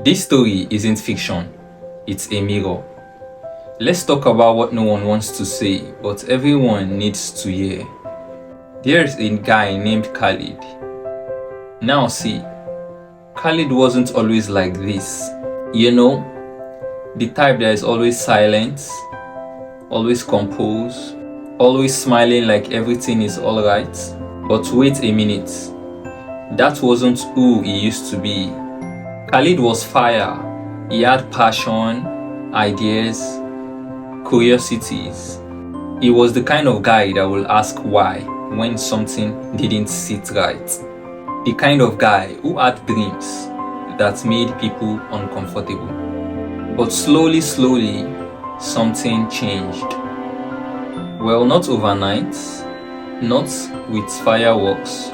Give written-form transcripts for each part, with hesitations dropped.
This story isn't fiction, it's a mirror. Let's talk about what no one wants to say, but everyone needs to hear. There's a guy named Khalid. Now see, Khalid wasn't always like this. You know, the type that is always silent, always composed, always smiling like everything is alright. But wait a minute, that wasn't who he used to be. Khalid was fire. He had passion, ideas, curiosities. He was the kind of guy that will ask why when something didn't sit right. The kind of guy who had dreams that made people uncomfortable. But slowly, something changed. Well, not overnight, not with fireworks,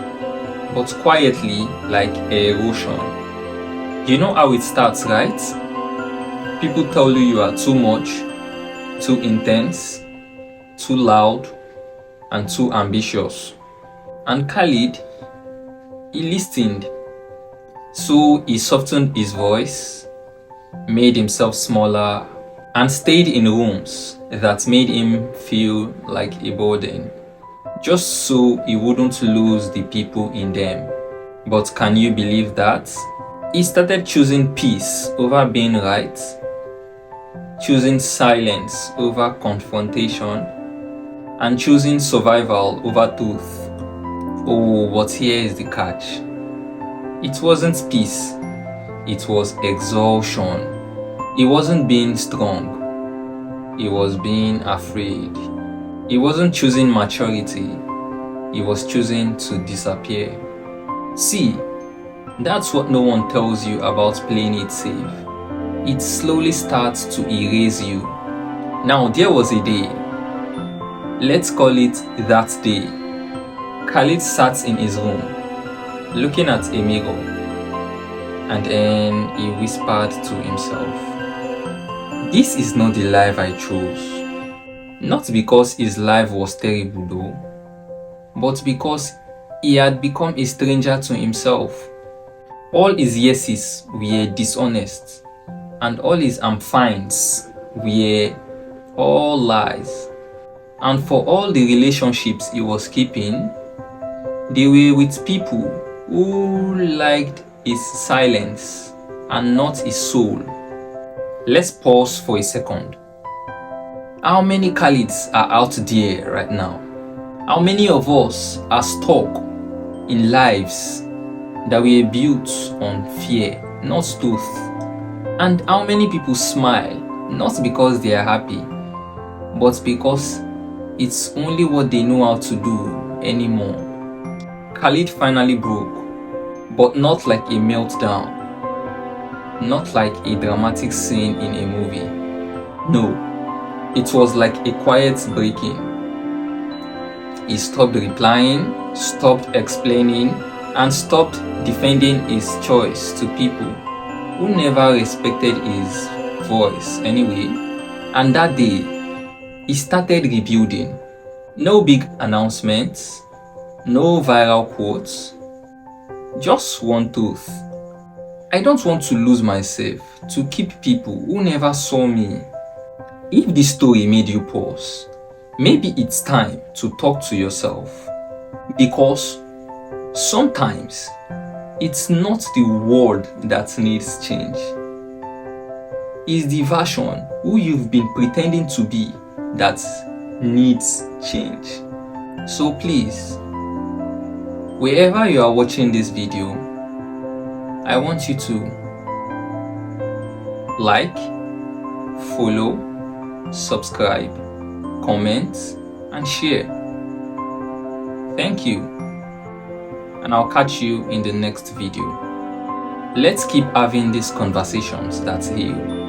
but quietly like erosion. You know how it starts, right? People tell you you are too much, too intense, too loud, and too ambitious. And Khalid, he listened. So he softened his voice, made himself smaller, and stayed in rooms that made him feel like a burden, just so he wouldn't lose the people in them. But can you believe that? He started choosing peace over being right, choosing silence over confrontation, and choosing survival over truth. Oh, but here is the catch. It wasn't peace, it was exhaustion. He wasn't being strong, he was being afraid. He wasn't choosing maturity, he was choosing to disappear. See, that's what no one tells you about playing it safe. It slowly starts to erase you. Now, there was a day, let's call it that day. Khalid sat in his room, looking at a mirror, and then he whispered to himself, "This is not the life I chose." Not because his life was terrible though, but because he had become a stranger to himself. All his yeses were dishonest, and all his "I'm fines" were all lies. And for all the relationships he was keeping, they were with people who liked his silence and not his soul. Let's pause for a second. How many Khalids are out there right now? How many of us are stuck in lives that were built on fear, not truth? And how many people smile not because they are happy, but because it's only what they know how to do anymore? Khalid finally broke, but not like a meltdown, not like a dramatic scene in a movie. No, it was like a quiet breaking. He stopped replying, stopped explaining, and stopped defending his choice to people who never respected his voice anyway. And that day, he started rebuilding. No big announcements, no viral quotes, just one truth. I don't want to lose myself to keep people who never saw me. If this story made you pause, maybe it's time to talk to yourself. Because sometimes it's not the world that needs change. It's the version who you've been pretending to be that needs change. So please, wherever you are watching this video, I want you to like, follow, subscribe, comment, and share. Thank you, and I'll catch you in the next video. Let's keep having these conversations that heal.